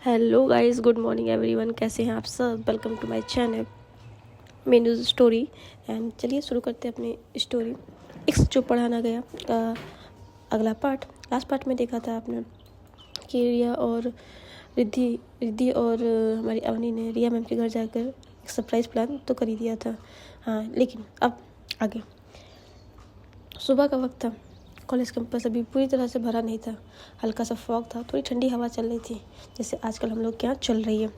Hello guys, good morning everyone. कैसे हैं आप सब? Welcome to my channel menu story. एंड चलिए शुरू करते हैं अपनी स्टोरी। एक्स जो पढ़ाना गया का अगला पार्ट। लास्ट पार्ट में देखा था आपने कि रिया और रिद्धि और हमारी अवनी ने रिया मैम के घर जाकर एक सरप्राइज़ प्लान तो कर ही दिया था। हाँ, लेकिन अब आगे। सुबह का वक्त था। कॉलेज कैंपस अभी पूरी तरह से भरा नहीं था। हल्का सा फॉग था, थोड़ी ठंडी हवा चल रही थी, जैसे आजकल हम लोग के यहाँ चल रही है।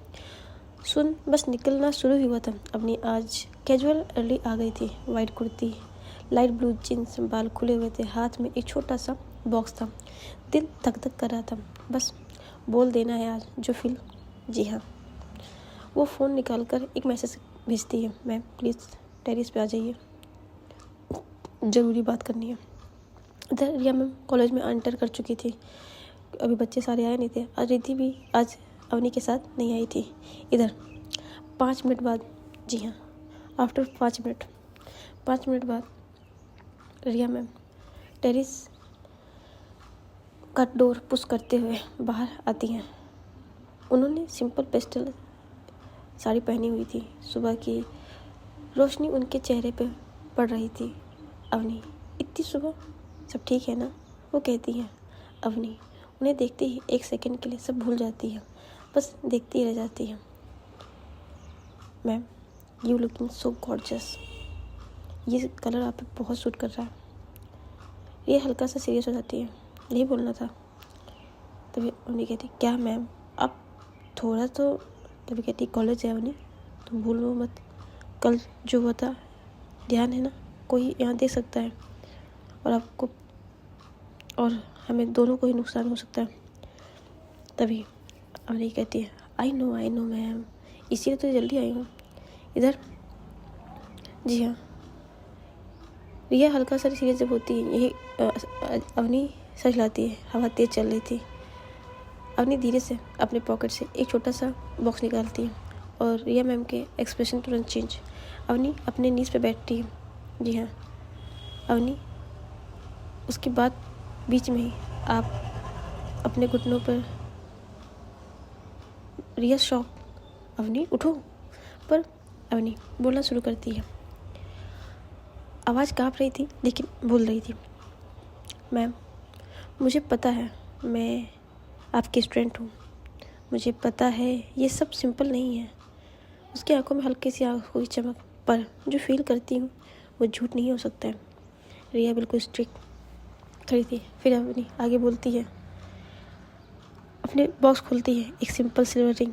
सुन बस निकलना शुरू हुआ था। अपनी आज कैजुअल अर्ली आ गई थी। White kurti, light blue jeans, बाल खुले हुए थे, हाथ में एक छोटा सा बॉक्स था। दिल धक धक कर रहा था। बस बोल देना है आज जो फील। जी हाँ, वो फ़ोन निकाल कर एक मैसेज भेजती है, मैम प्लीज़ टेरिस पे आ जाइए, ज़रूरी बात करनी है। इधर रिया मैम कॉलेज में एंटर कर चुकी थी। अभी बच्चे सारे आए नहीं थे। आज रिद्धि भी आज अवनी के साथ नहीं आई थी। इधर 5 मिनट बाद, जी हाँ, आफ्टर 5 मिनट बाद रिया मैम टेरिस का डोर पुश करते हुए बाहर आती हैं। उन्होंने सिंपल पेस्टल साड़ी पहनी हुई थी। सुबह की रोशनी उनके चेहरे पे पड़ रही थी। अवनी, इतनी सुबह सब ठीक है ना? वो कहती है। अवनी उन्हें देखते ही एक सेकंड के लिए सब भूल जाती है, बस देखती ही रह जाती है। Ma'am you looking so gorgeous, ये कलर आप पे बहुत सूट कर रहा है। ये हल्का सा सीरियस हो जाती है। नहीं बोलना था। तभी अवनी कहती, क्या मैम आप थोड़ा तो। तभी कहती, कॉलेज है अवनी, तुम भूलो मत, कल जो हुआ था ध्यान है ना? कोई यहाँ देख सकता है और आपको और हमें दोनों को ही नुकसान हो सकता है। तभी अवनी कहती है, आई नो मैम, इसीलिए तो जल्दी आई हूँ। इधर जी हाँ, रिया हल्का सा सीरियस जब होती है, यही अवनी सच लाती है। हवा तेज चल रही थी। अवनी धीरे से अपने पॉकेट से एक छोटा सा बॉक्स निकालती है और रिया मैम के एक्सप्रेशन तुरंत चेंज। अवनी अपने नीज पे बैठती है। जी हाँ, अवनी उसके बाद बीच में ही आप अपने घुटनों पर। रिया शॉक, अवनी उठो। पर अवनी बोलना शुरू करती है। आवाज़ काँप रही थी लेकिन बोल रही थी, मैम मुझे पता है मैं आपकी स्टूडेंट हूँ। मुझे पता है ये सब सिंपल नहीं है। उसकी आंखों में हल्की सी आंखों की चमक, पर जो फील करती हूँ वो झूठ नहीं हो सकता है। रिया बिल्कुल स्ट्रिक्ट खड़ी थी। फिर अवनी आगे बोलती है, अपने बॉक्स खोलती है, एक सिंपल सिल्वर रिंग।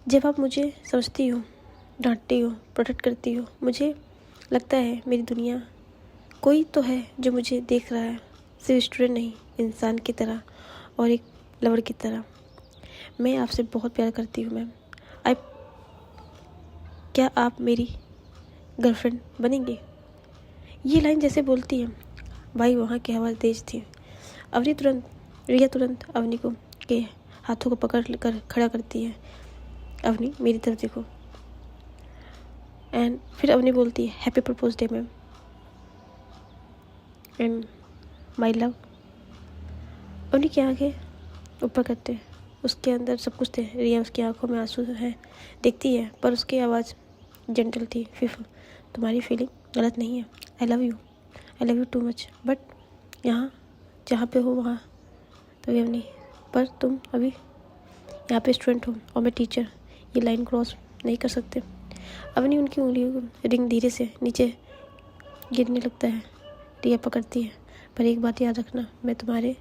जब आप मुझे समझती हो, डांटती हो, प्रोटेक्ट करती हो, मुझे लगता है मेरी दुनिया कोई तो है जो मुझे देख रहा है, सिर्फ स्टूडेंट नहीं, इंसान की तरह और एक लवर की तरह। मैं आपसे बहुत प्यार करती हूँ मैम। आई क्या आप मेरी गर्लफ्रेंड बनेंगे? ये लाइन जैसे बोलती है, भाई वहाँ की हवा तेज थी। रिया तुरंत अवनी को के हाथों को पकड़ कर खड़ा करती है। अवनी मेरी तरफ देखो। एंड फिर अवनी बोलती है, happy propose day ma'am and my love. Avni की आंखें ऊपर करते हैं, उसके अंदर सब कुछ थे। रिया उसकी आंखों में आंसू हैं देखती है, पर उसकी आवाज़ जेंटल थी। फिर तुम्हारी फीलिंग गलत नहीं है। I love you too much, but यहाँ जहाँ पे हो वहाँ। तभी अवनी, पर तुम अभी यहाँ पे स्टूडेंट हो और मैं टीचर, ये लाइन क्रॉस नहीं कर सकते। अवनी उनकी उंगलियों को रिंग धीरे से नीचे गिरने लगता है। रिया पकड़ती है, पर एक बात याद रखना, मैं तुम्हारे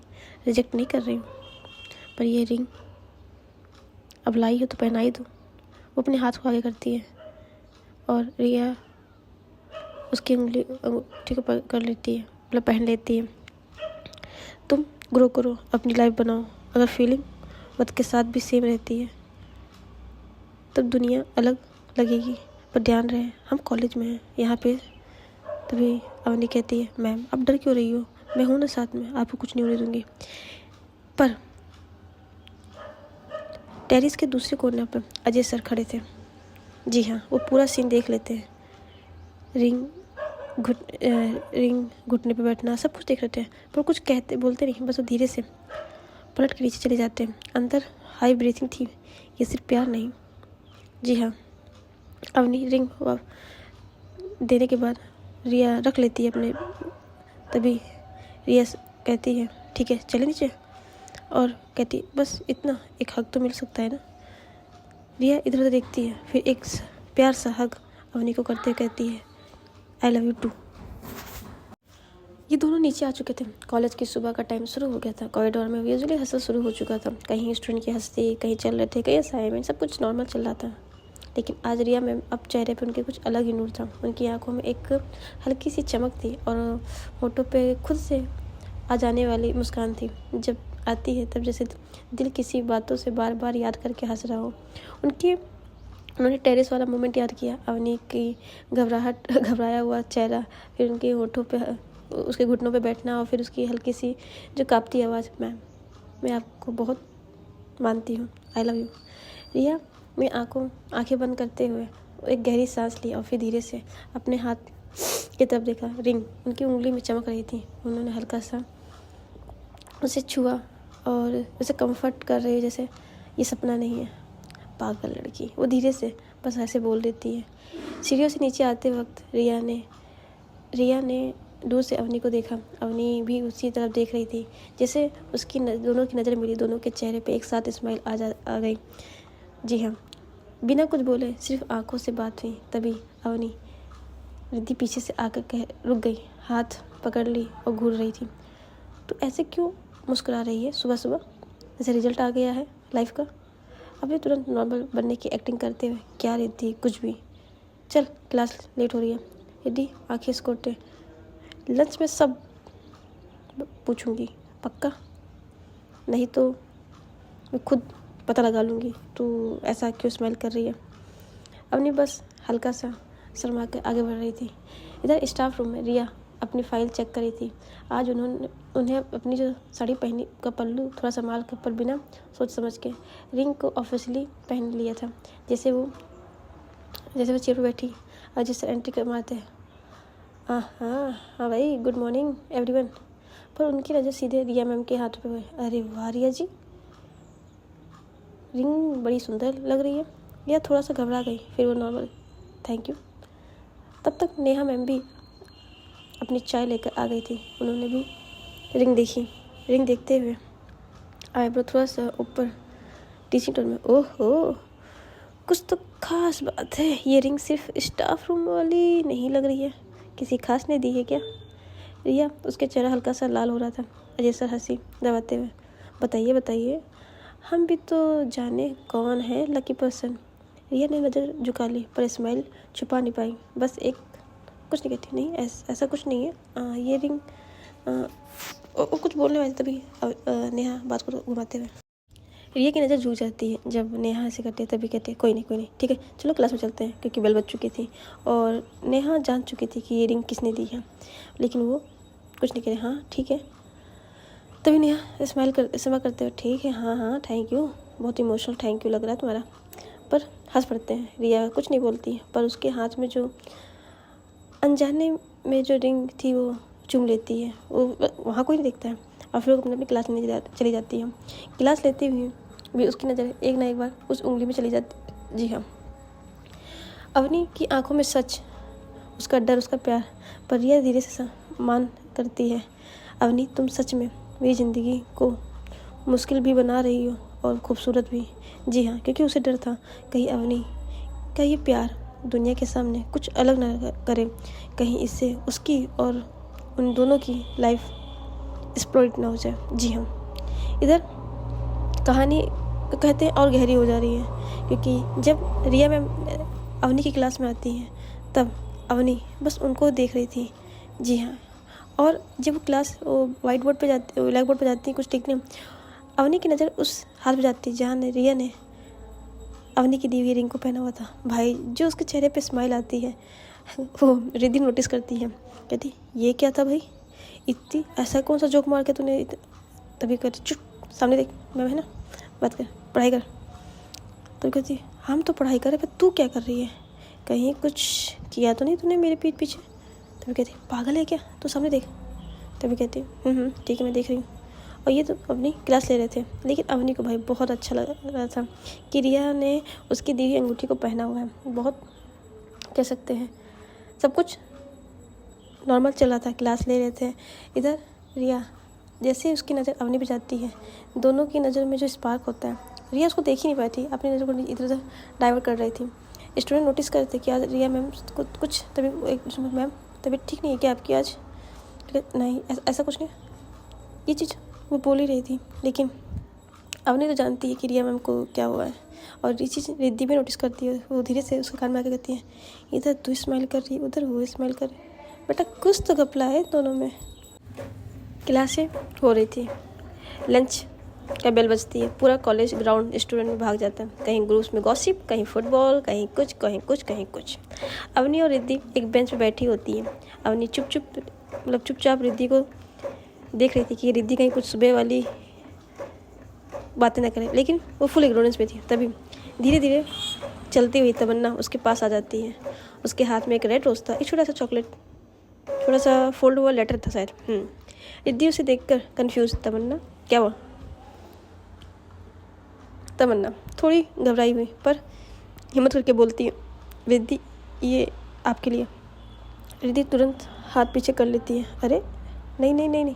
रिजेक्ट नहीं कर रही हूँ, पर ये रिंग अब लाई हो तो पहनाई दो। वो अपने हाथ को आगे करती है और रिया उसकी अंगूठी को पकड़ लेती है, मतलब पहन लेती है। तुम ग्रो करो, अपनी लाइफ बनाओ। अगर फीलिंग वक्त के साथ भी सेम रहती है तब दुनिया अलग लगेगी, पर ध्यान रहे हम कॉलेज में हैं यहाँ पे। तभी अवनी कहती है, मैम आप डर क्यों रही हो? मैं हूँ ना साथ में, आपको कुछ नहीं होने दूंगी। पर टेरिस के दूसरे कोने पर अजय सर खड़े थे। जी हाँ, वो पूरा सीन देख लेते हैं। रिंग घुटने पे बैठना सब कुछ देख रहे थे, पर कुछ बोलते नहीं, बस वो धीरे से पलट के नीचे चले जाते हैं। अंदर हाई ब्रीथिंग थी, ये सिर्फ प्यार नहीं। जी हाँ, अवनी रिंग देने के बाद रिया रख लेती है अपने। तभी रिया कहती है ठीक है चले नीचे, और कहती बस इतना, एक हग तो मिल सकता है ना। रिया इधर उधर देखती है, फिर एक प्यार सा हग अवनी को करते हुए कहती है आई लव यू टू। ये दोनों नीचे आ चुके थे। कॉलेज की सुबह का टाइम शुरू हो गया था। कॉरिडोर में यूजुअली हसल शुरू हो चुका था। कहीं स्टूडेंट की हंसती, कहीं चल रहे थे, कहीं असाइनमेंट, सब कुछ नॉर्मल चल रहा था। लेकिन आज रिया मैम अब चेहरे पे उनके कुछ अलग ही नूर था। उनकी आंखों में एक हल्की सी चमक थी और होठों पे खुद से आ जाने वाली मुस्कान थी। जब आती है तब जैसे दिल किसी बातों से बार बार याद करके हंस रहा हो। उन्होंने टेरेस वाला मोमेंट याद किया, अवनी की घबराया हुआ चेहरा, फिर उनके होठों पे, उसके घुटनों पे बैठना, और फिर उसकी हल्की सी जो कांपती आवाज़, मैं आपको बहुत मानती हूँ, आई लव यू। रिया में आंखें बंद करते हुए एक गहरी सांस ली और फिर धीरे से अपने हाथ की तरफ देखा। रिंग उनकी उंगली में चमक रही थी। उन्होंने हल्का सा उसे छुआ और उसे कंफर्ट कर रही, जैसे ये सपना नहीं है। पागल लड़की, वो धीरे से बस ऐसे बोल देती है। सीढ़ियों से नीचे आते वक्त रिया ने दूर से अवनी को देखा। अवनी भी उसी तरफ देख रही थी। जैसे उसकी दोनों की नज़र मिली, दोनों के चेहरे पे एक साथ स्माइल आ गई। जी हाँ, बिना कुछ बोले सिर्फ आंखों से बात हुई। तभी अवनी रिद्धि पीछे से आकर रुक गई, हाथ पकड़ ली और घूर रही थी। तो ऐसे क्यों मुस्कुरा रही है सुबह सुबह, जैसे रिजल्ट आ गया है लाइफ का? अभी तुरंत नॉर्मल बनने की एक्टिंग करते हुए, क्या रिद्धि कुछ भी, चल क्लास लेट हो रही है। रिद्धि आंखें सिकोटे, लंच में सब पूछूंगी पक्का, नहीं तो मैं खुद पता लगा लूँगी तू ऐसा क्यों स्माइल कर रही है। अवनी बस हल्का सा शर्मा कर आगे बढ़ रही थी। इधर स्टाफ रूम में रिया अपनी फाइल चेक कर रही थी। आज उन्हें अपनी जो साड़ी पहनी का पल्लू थोड़ा संभाल कर, पर बिना सोच समझ के रिंग को ऑफिशियली पहन लिया था। जैसे वो चेयर पर बैठी और जैसे एंट्री कर मारते हैं, हाँ भाई, गुड मॉर्निंग एवरीवन। पर उनकी नज़र सीधे रिया मैम के हाथ पे हुई। अरे वाह रिया जी, रिंग बड़ी सुंदर लग रही है। या थोड़ा सा घबरा गई, फिर वो नॉर्मल थैंक यू। तब तक नेहा मैम भी अपनी चाय लेकर आ गई थी। उन्होंने भी रिंग देखी। रिंग देखते हुए आईब्रो थोड़ा सा ऊपर, टीचिंग टोन में, ओहो कुछ तो खास बात है। ये रिंग सिर्फ स्टाफ रूम वाली नहीं लग रही है, किसी खास ने दी है क्या? रिया, उसके चेहरा हल्का सा लाल हो रहा था। अजय सर हंसी दबाते हुए, बताइए, हम भी तो जाने कौन है लकी पर्सन। रिया ने नज़र झुका ली, पर स्माइल छुपा नहीं पाई। बस एक कुछ नहीं कहती, नहीं ऐसा कुछ नहीं है। ये रिंग कुछ बोलने वाली, तभी नेहा बात को घुमाते हुए, रिया की नज़र झुक जाती है। जब नेहा ऐसे करती है तभी कहती है कोई नहीं, ठीक है चलो क्लास में चलते हैं, क्योंकि बेल बज चुकी थी और नेहा जान चुकी थी कि ये रिंग किसने दी है। लेकिन वो कुछ नहीं कह रही, हाँ ठीक है। तभी नेहा स्माइल करते हुए, ठीक है हाँ थैंक यू, बहुत इमोशनल थैंक यू लग रहा है तुम्हारा। पर हंस पड़ते हैं। रिया कुछ नहीं बोलती, पर उसके हाथ में जो अनजाने में जो रिंग थी वो चूम लेती है। वो वहाँ कोई नहीं देखता है और फिर वो अपनी क्लास में चली जाती है। क्लास लेती हुई भी उसकी नज़र एक ना एक बार उस उंगली में चली जाती। जी हाँ, अवनी की आंखों में सच, उसका डर, उसका प्यार। पर रिया धीरे से सम्मान करती है। अवनी, तुम सच में मेरी ज़िंदगी को मुश्किल भी बना रही हो और खूबसूरत भी। जी हाँ, क्योंकि उसे डर था कहीं अवनी का ये प्यार दुनिया के सामने कुछ अलग ना करे, कहीं इससे उसकी और उन दोनों की लाइफ एक्सप्लोइट ना हो जाए। जी हाँ, इधर कहानी कहते हैं और गहरी हो जा रही है, क्योंकि जब रिया मैम अवनी की क्लास में आती है तब अवनी बस उनको देख रही थी। जी हाँ, और जब वो ब्लैक बोर्ड पे जाती है कुछ लिखने, अवनी की नज़र उस हाथ पे जाती है जहाँ रिया ने अवनी की दी हुई रिंग को पहना हुआ था। भाई, जो उसके चेहरे पे स्माइल आती है वो रिद्धि नोटिस करती है। कहती ये क्या था भाई, इतनी ऐसा कौन सा जोक मार के तूने तभी कहती चुप, सामने देख, मैं है ना, बात कर, पढ़ाई कर। तो कहती हम तो पढ़ाई कर रहे, पर तू क्या कर रही है, कहीं कुछ किया तो नहीं तूने मेरे पीठ पीछे? तभी कहती पागल है क्या, तू सामने देख। तभी कहती ठीक है मैं देख रही हूँ। और ये तो अपनी क्लास ले रहे थे। लेकिन अवनी को भाई बहुत अच्छा लग रहा था कि रिया ने उसकी दी हुई अंगूठी को पहना हुआ है। बहुत कह सकते हैं सब कुछ नॉर्मल चल रहा था, क्लास ले रहे थे। इधर रिया जैसे ही उसकी नज़र अवनी पे जाती है, दोनों की नज़र में जो स्पार्क होता है, रिया उसको देख ही नहीं पाई थी, अपनी नज़र को इधर उधर डाइवर्ट कर रही थी। स्टूडेंट नोटिस कर रहे थे कि आज रिया मैम कुछ तबीयत मैम तबीयत ठीक नहीं है क्या आपकी आज? नहीं ऐसा कुछ नहीं, ये चीज़ वो बोल ही रही थी। लेकिन अवनी तो जानती है कि रिया मैम को क्या हुआ है, और ये चीज़ रिद्धि भी नोटिस करती है। वो धीरे से उसके कान में आके कहती है, इधर तू स्माइल कर रही है, उधर वो स्माइल कर रही है, बेटा कुछ तो घपला है दोनों में। क्लासें हो रही थी, लंच का बेल बजती है, पूरा कॉलेज ग्राउंड स्टूडेंट में भाग जाता है। कहीं ग्रुप्स में गॉसिप, कहीं फुटबॉल, कहीं कुछ कहीं कुछ कहीं कुछ। अवनी और रिद्धि एक बेंच पे बैठी होती है। अवनी चुपचाप रिद्धि को देख रही थी कि रिद्धि कहीं कुछ सुबह वाली बातें न करे, लेकिन वो फुल इग्नोरेंस में थी। तभी धीरे धीरे चलती हुई तमन्ना उसके पास आ जाती है। उसके हाथ में एक रेड रोज था, एक छोटा सा चॉकलेट, छोटा सा फोल्ड हुआ लेटर था शायद। रिद्धि उसे देखकर कंफ्यूज, तमन्ना क्या हुआ? तमन्ना थोड़ी घबराई हुई पर हिम्मत करके बोलती है, रिद्धि ये आपके लिए। रिद्धि तुरंत हाथ पीछे कर लेती है, अरे नहीं नहीं नहीं नहीं,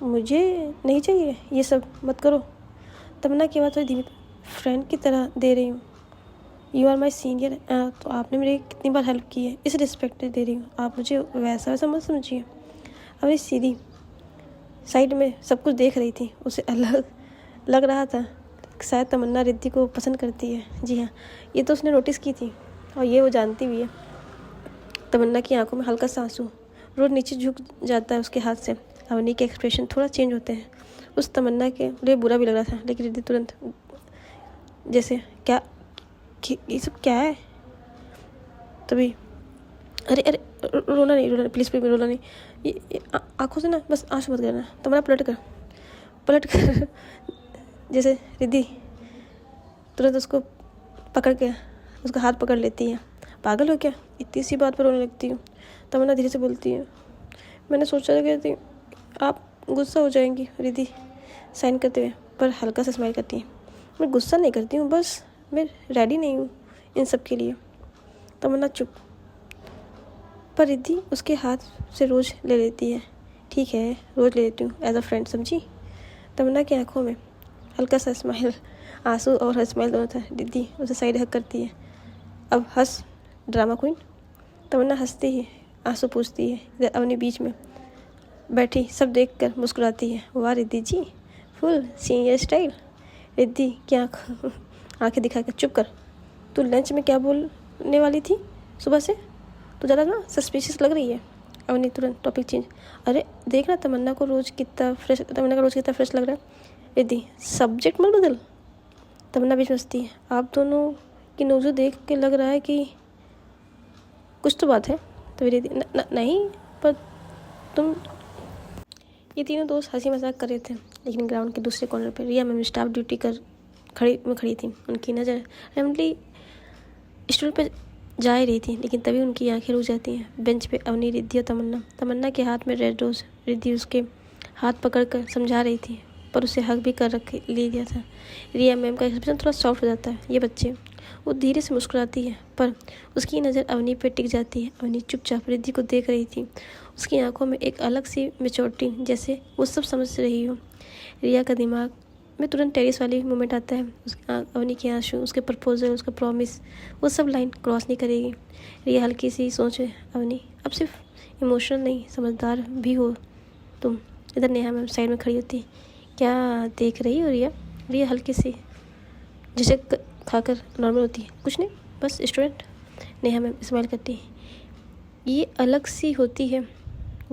मुझे नहीं चाहिए ये सब, मत करो। तमन्ना की आवाज़ थोड़ी धीमी, फ्रेंड की तरह दे रही हूँ, यू आर माई सीनियर, तो आपने मेरी कितनी बार हेल्प की है, इस रिस्पेक्ट दे रही हूँ, आप मुझे वैसा वैसा मत समझिए। अभी सीधी साइड में सब कुछ देख रही थी, उसे अलग लग रहा था शायद तमन्ना रिद्धि को पसंद करती है। जी हाँ, ये तो उसने नोटिस की थी और ये वो जानती भी है। तमन्ना की आंखों में हल्का सा आंसू रोज नीचे झुक जाता है उसके हाथ से। अवनी के एक्सप्रेशन थोड़ा चेंज होते हैं। उस तमन्ना के लिए बुरा भी लग रहा था, लेकिन रिद्धि तुरंत जैसे क्या ये सब क्या है? तभी अरे अरे रोना नहीं प्लीज़ रोना नहीं, ये आंखों से ना बस आंसू मत करना। तमन्ना पलट कर जैसे रिद्धि तुरंत उसको पकड़ के उसका हाथ पकड़ लेती है। पागल हो क्या, इतनी सी बात पर रोने लगती हूँ? तमन्ना धीरे से बोलती है, मैंने सोचा कि आप गुस्सा हो जाएंगी। रिद्धि साइन करते हुए पर हल्का सा स्माइल करती है, मैं गुस्सा नहीं करती हूँ, बस मैं रेडी नहीं हूँ इन सब के लिए। तमन्ना चुप, पर रिद्धि उसके हाथ से रोज़ ले लेती है। ठीक है रोज़ ले लेती हूँ एज अ फ्रेंड, समझी? तमन्ना की आंखों में हल्का सा स्माइल, आंसू और स्माइल दोनों था। रिद्धि उसे साइड हक करती है, अब हंस ड्रामा क्वीन। तमन्ना हंसती ही आंसू पूछती है। इधर अवनी बीच में बैठी सब देखकर मुस्कुराती है, वाह रिद्धि जी, फुल सीनियर स्टाइल। रिद्धि की आंखें दिखाकर, चुप कर, तू लंच में क्या बोलने वाली थी सुबह से? तो ज़्यादा ना सस्पिशियस लग रही है। अवनी तुरंत टॉपिक चेंज, अरे देखना तमन्ना का रोज़ कितना फ्रेश लग रहा है। रिद्धि सब्जेक्ट मत बदल। तमन्ना बीच में हंसती है, आप दोनों की नोज़ें देख के लग रहा है कि कुछ तो बात है। तो रिद्धि नहीं, पर तुम। ये तीनों दोस्त हंसी मजाक कर रहे थे, लेकिन ग्राउंड के दूसरे कॉर्नर पर रिया मैम स्टाफ ड्यूटी कर खड़ी थी। उनकी नज़र रेमली स्टूल पर जा ही रही थी, लेकिन तभी उनकी आंखें रुक जाती हैं। बेंच पे अवनी, रिद्धि और तमन्ना के हाथ में रेड रोज। रिद्धि उसके हाथ पकड़कर समझा रही थी, पर उसे हक भी कर रख लिया था। रिया मैम का एक्सप्रेशन थोड़ा सॉफ्ट हो जाता है, ये बच्चे। वो धीरे से मुस्कुराती है, पर उसकी नज़र अवनी पे टिक जाती है। अवनी चुपचाप रिद्धि को देख रही थी, उसकी आंखों में एक अलग सी मेच्योरिटी, जैसे वो सब समझ रही हो। रिया का दिमाग में तुरंत टेरिस वाली मोमेंट आता है। अवनी के आंसू, उसके प्रपोजल, उसका प्रॉमिस, वो सब लाइन क्रॉस नहीं करेगी। रिया हल्की सी सोचे, अवनी अब सिर्फ इमोशनल नहीं, समझदार भी हो तुम। इधर नेहा मैम साइड में खड़ी होती, क्या देख रही हो रिया? रिया हल्की सी झिझक खाकर नॉर्मल होती है, कुछ नहीं बस स्टूडेंट। नेहा मैम स्माइल करती है, ये अलग सी होती है,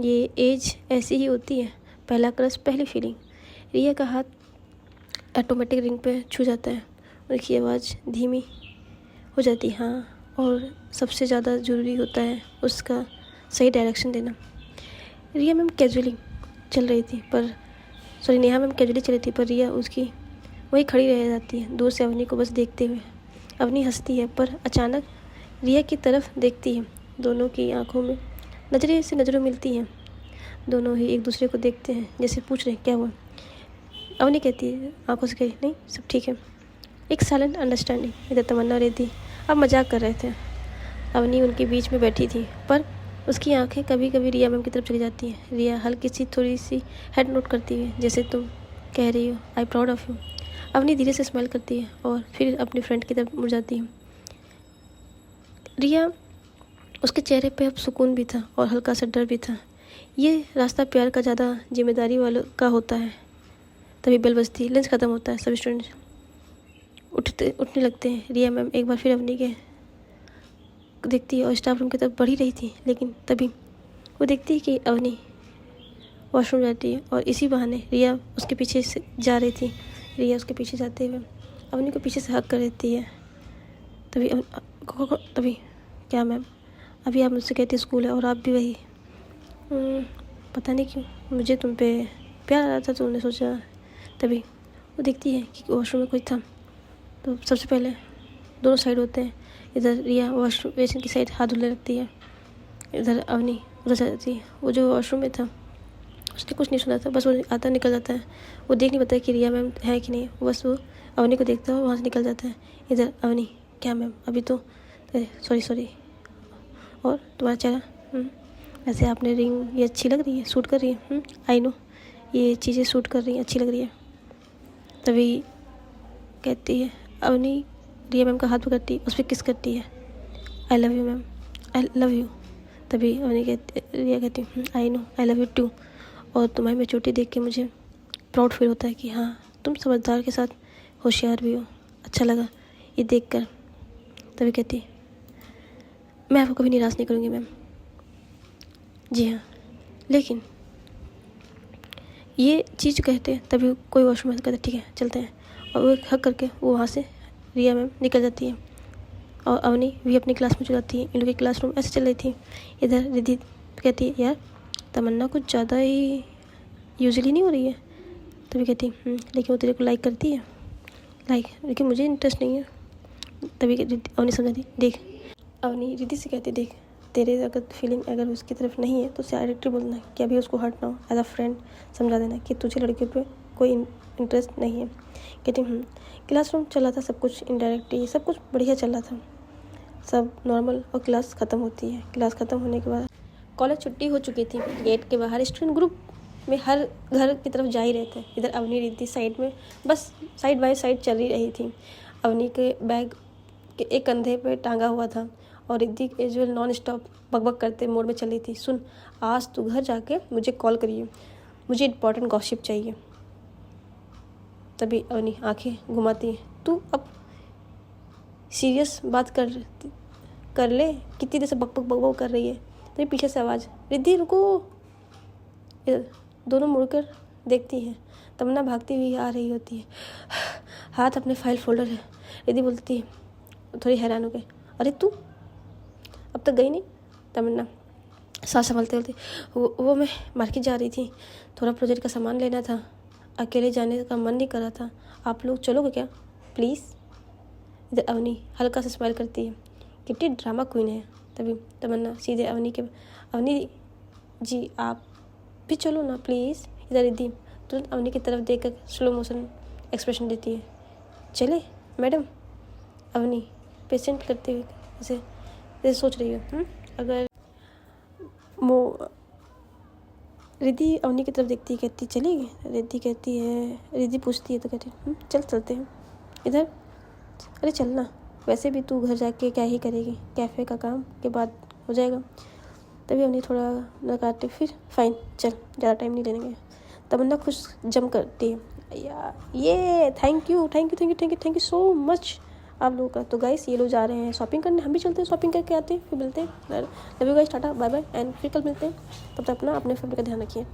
ये एज ऐसी ही होती है, पहला क्रश, पहली फीलिंग। रिया का हाथ ऑटोमेटिक रिंग पे छू जाता है, उनकी आवाज़ धीमी हो जाती है, हाँ, और सबसे ज़्यादा ज़रूरी होता है उसका सही डायरेक्शन देना। रिया मैम कैजुअली चल रही थी नेहा मैम कैजुअली चल रही थी, पर रिया उसकी वही खड़ी रह जाती है, दूर से अवनी को बस देखते हुए। अवनी हंसती है, पर अचानक रिया की तरफ देखती है। दोनों की आंखों में नज़रें मिलती हैं। दोनों ही एक दूसरे को देखते हैं, जैसे पूछ रहे हैं क्या हुआ। अवनी कहती है आंखों से कही नहीं सब ठीक है। एक साइलेंट अंडरस्टैंडिंग। इधर तमन्ना और रिद्धि अब मजाक कर रहे थे। अवनी उनके बीच में बैठी थी पर उसकी आंखें कभी कभी रिया मैम की तरफ चली जाती हैं। रिया हल्की सी थोड़ी सी हेड नोट करती हुई जैसे तुम कह रही हो I proud of you. Avni धीरे से स्माइल करती है और फिर अपनी फ्रेंड की तरफ मुड़ जाती है। रिया उसके चेहरे पे अब सुकून भी था और हल्का सा डर भी था। ये रास्ता प्यार का ज़्यादा जिम्मेदारी वालों का होता है। तभी बेल बजती है, लंच ख़त्म होता है, सभी स्टूडेंट्स उठने लगते हैं। रिया मैम एक बार फिर अवनी के देखती है और स्टाफ रूम की तरफ बढ़ ही रही थी, लेकिन तभी वो देखती है कि अवनी वॉशरूम जाती है और इसी बहाने रिया उसके पीछे से जा रही थी। रिया उसके पीछे जाते हुए अवनी को पीछे से हक कर देती है। तभी क्या मैम, अभी आप मुझसे कहती स्कूल है और आप भी वही। पता नहीं क्यों मुझे तुम पे प्यार आ रहा था, तो उन्होंने सोचा। तभी वो देखती है कि वॉशरूम में कोई था। तो सबसे पहले दोनों साइड होते हैं। इधर रिया वॉशरूम बेसिन की साइड हाथ धुलने लगती है, इधर अवनी उधर जाती है। वो जो वॉशरूम में था उसने कुछ नहीं सुना था, बस वो आता निकल जाता है। वो देख नहीं पाता कि रिया मैम है कि नहीं, बस वो अवनी को देखता है और वहाँ से निकल जाता है। इधर अवनी क्या मैम अभी तो सॉरी और तुम्हारा चेहरा वैसे आपने रिंग ये अच्छी लग रही है, सूट कर रही है। आई नो ये चीज़ें सूट कर रही हैं, अच्छी लग रही है। तभी कहती है अवनी रिया मैम का हाथ पकड़ती है, उस पर किस करती है। I love you ma'am, I love you. तभी अवनी रिया कहती है I know I love you too. और तुम्हारी मैच्योरिटी देख के मुझे प्राउड फील होता है कि हाँ तुम समझदार के साथ होशियार भी हो, अच्छा लगा ये देख कर। तभी कहती है मैं आपको कभी निराश नहीं करूँगी मैम। जी हाँ, लेकिन ये चीज़ कहते हैं तभी कोई वॉशरूम में कहते ठीक है चलते हैं। और वो हक करके वो वहाँ से रिया मैम निकल जाती है और अवनी भी अपनी क्लास में चली जाती है। इन लोगों की क्लासरूम ऐसे चल रही थी। इधर रिद्धि कहती है यार तमन्ना कुछ ज़्यादा ही यूजुअली नहीं हो रही है। तभी कहती है लेकिन वो तेरे को लाइक करती है, लेकिन मुझे इंटरेस्ट नहीं है। तभी अवनी समझाती देख, अवनी रिद्धि से कहती देख तेरे अगर फीलिंग अगर उसकी तरफ नहीं है तो उसे डायरेक्टली बोलना है कि अभी उसको हट ना हो। एज अ फ्रेंड समझा देना कि तुझे लड़कियों पे कोई इंटरेस्ट नहीं है। कहती क्लासरूम चला था सब कुछ इनडायरेक्टली, सब कुछ बढ़िया चल रहा था, सब नॉर्मल। और क्लास ख़त्म होती है। क्लास ख़त्म होने के बाद कॉलेज छुट्टी हो चुकी थी। गेट के बाहर स्टूडेंट ग्रुप में हर घर की तरफ जा ही रहे थे। इधर अवनी रिद्धि साइड में बस साइड बाय साइड चल ही रही थी। अवनी के बैग के एक कंधे पे टांगा हुआ था और रिद्धि एजुअल नॉन स्टॉप बकबक करते मोड में चल रही थी। सुन आज तू घर जाके मुझे कॉल करिए, मुझे इंपॉर्टेंट गॉसिप चाहिए। तभी अवनी आंखें घुमाती है तू अब सीरियस बात कर ले, कितनी देर से बक कर रही है। तभी पीछे से आवाज़ रिद्धि रुको। दोनों मुड़कर देखती हैं। तमन्ना भागती हुई आ रही होती है, हाथ अपने फाइल फोल्डर है। रिद्धि बोलती है थोड़ी हैरान हो गई अरे तू अब तक गई नहीं। तमन्ना सांस संभालते बोलती वो मैं मार्केट जा रही थी, थोड़ा प्रोजेक्ट का सामान लेना था, अकेले जाने का मन नहीं कर रहा था, आप लोग चलोगे क्या प्लीज़। इधर अवनी हल्का सा स्माइल करती है, कितनी ड्रामा क्वीन है। तभी तमन्ना सीधे अवनी जी आप भी चलो ना प्लीज़। इधर रिद्धि तुरंत अवनी की तरफ देखकर स्लो मोशन एक्सप्रेशन देती है, चले मैडम। अवनी पेशेंट करते हुए जैसे सोच रही हो अगर रिद्धि अवनी की तरफ देखती है, कहती चलेगी। रिद्धि पूछती है तो कहती चलते हैं। इधर अरे चलना, वैसे भी तू घर जाके क्या ही करेगी, कैफ़े का काम के बाद हो जाएगा। तभी अवनी थोड़ा नकारते फिर फाइन चल, ज़्यादा टाइम नहीं लेंगे। तमन्ना खुश जम करती है यार ये थैंक यू सो मच आप लोगों का। तो गाइस ये लोग जा रहे हैं शॉपिंग करने, हम भी चलते हैं शॉपिंग करके आते हैं, फिर मिलते हैं। Love you guys, tata bye bye and फिर कल मिलते हैं। तब तक अपने फैमिली का ध्यान रखिए।